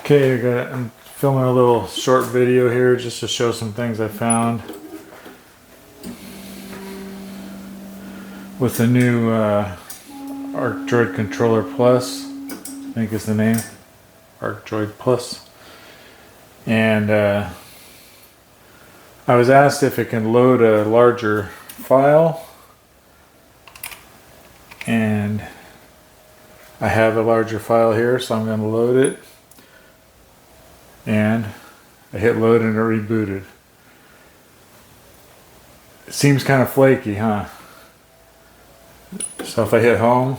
Okay, I'm filming a little short video here just to show some things I found with the new ArcDroid Controller Plus, I think is the name, ArcDroid Plus. And I was asked if it can load a larger file, and I have a larger file here, so I'm going to load it. And I hit load and it rebooted. It seems kind of flaky, huh? So if I hit home,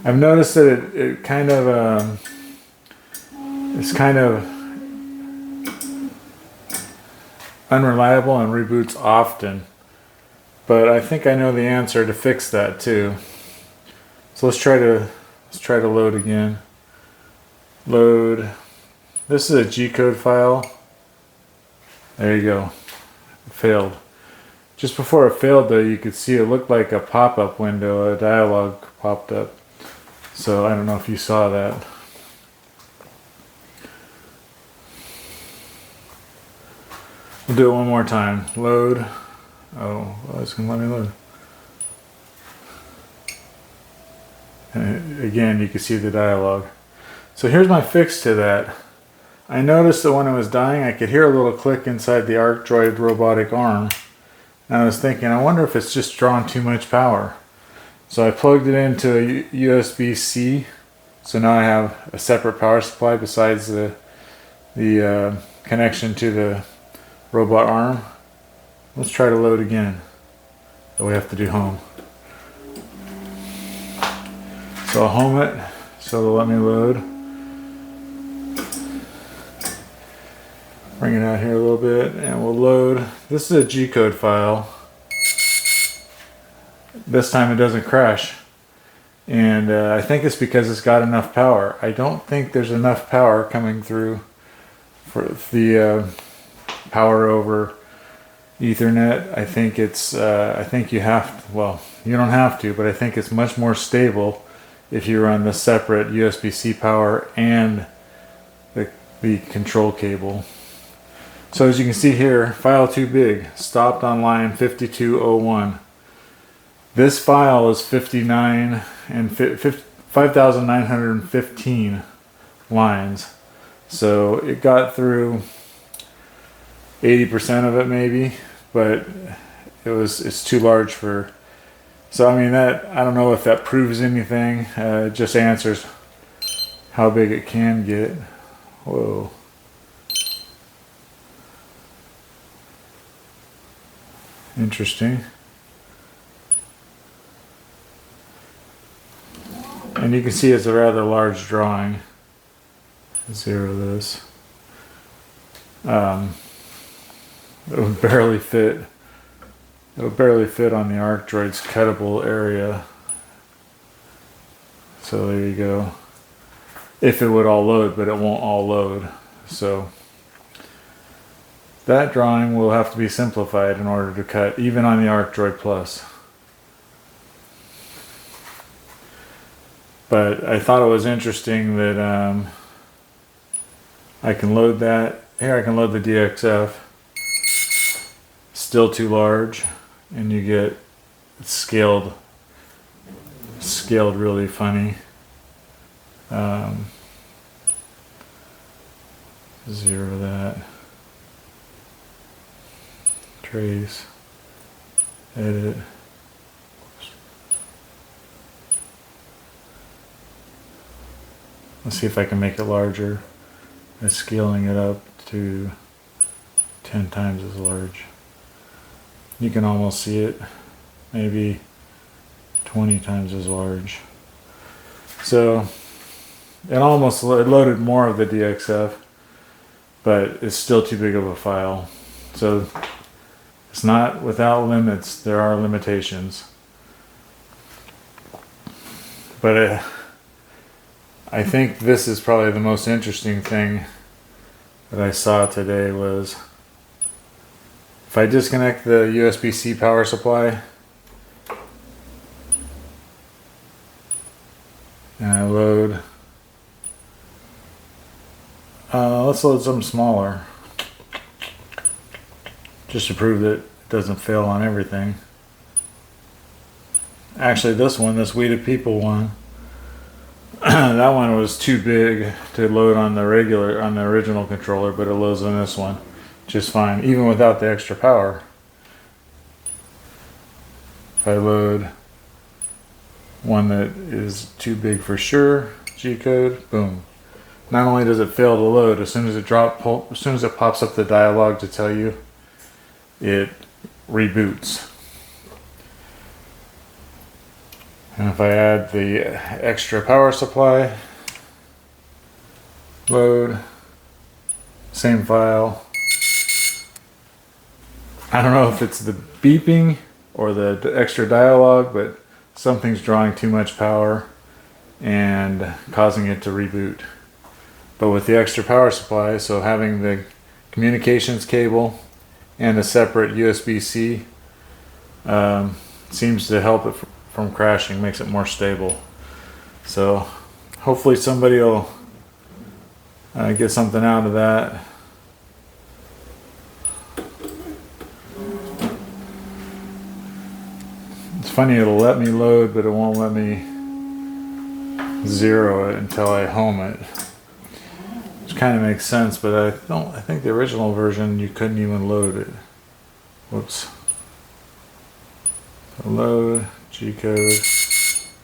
I've noticed that it kind of it's kind of unreliable and reboots often. But I think I know the answer to fix that too. So let's try to load again. Load. This is a G-code file. There you go. It failed. Just before it failed though, you could see it looked like a pop-up window, a dialog popped up. So I don't know if you saw that. We'll do it one more time. Load. Oh, well, it's gonna let me load. And again, you can see the dialog. So here's my fix to that. I noticed that when it was dying, I could hear a little click inside the ArcDroid robotic arm. And I was thinking, I wonder if it's just drawing too much power. So I plugged it into a USB-C. So now I have a separate power supply besides the connection to the robot arm. Let's try to load again. So we have to do home. So I'll home it, so it'll let me load. Bring it out here a little bit and we'll load. This is a G-code file. This time it doesn't crash. And I think it's because it's got enough power. I don't think there's enough power coming through for the power over Ethernet. I think it's, I think you have to, well, you don't have to, but I think it's much more stable if you run the separate USB-C power and the control cable. So as you can see here, file too big, stopped on line 5201. This file is 5,915 lines. So it got through 80% of it maybe, but it's too large for, so I mean that, I don't know if that proves anything, it just answers how big it can get. Whoa. Interesting. And you can see it's a rather large drawing. Zero this. It would barely fit. It would barely fit on the ArcDroid's cuttable area. So there you go. If it would all load, but it won't all load. So that drawing will have to be simplified in order to cut, even on the ArcDroid Plus. But I thought it was interesting that I can load that. Here I can load the DXF. Still too large, and you get scaled really funny. Zero that. Trace, edit. Let's see if I can make it larger by scaling it up to 10 times as large. You can almost see it, maybe 20 times as large. So it almost loaded more of the DXF, but it's still too big of a file. So it's not without limits, there are limitations. But I think this is probably the most interesting thing that I saw today was if I disconnect the USB-C power supply and I load let's load something smaller, just to prove that it doesn't fail on everything. Actually, this We the People one, that one was too big to load on the original controller, but it loads on this one just fine, even without the extra power. If I load one that is too big for sure, G-code, boom. Not only does it fail to load, as soon as it pops up the dialog to tell you, it reboots. And if I add the extra power supply, load, same file. I don't know if it's the beeping or the extra dialogue, but something's drawing too much power and causing it to reboot. But with the extra power supply, so having the communications cable and a separate USB-C seems to help it from crashing, makes it more stable. So hopefully somebody will get something out of that. It's funny, it'll let me load, but it won't let me zero it until I home it. Which kind of makes sense, but I think the original version you couldn't even load it. Whoops. So load, G-code,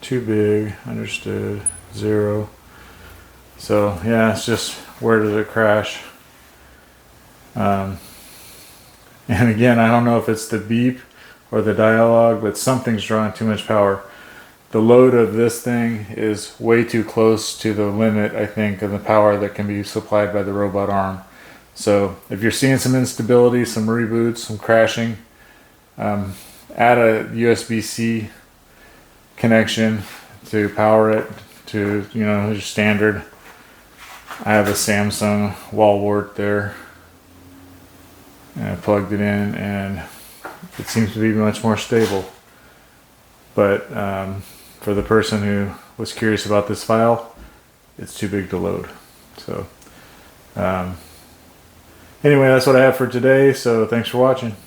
too big, understood, 0. So yeah, it's just where does it crash? And again, I don't know if it's the beep or the dialogue, but something's drawing too much power. The load of this thing is way too close to the limit, I think, of the power that can be supplied by the robot arm. So if you're seeing some instability, some reboots, some crashing, add a USB-C connection to power it to, your standard. I have a Samsung wall wart there, and I plugged it in, and it seems to be much more stable. But for the person who was curious about this file, it's too big to load. So anyway, that's what I have for today. So thanks for watching.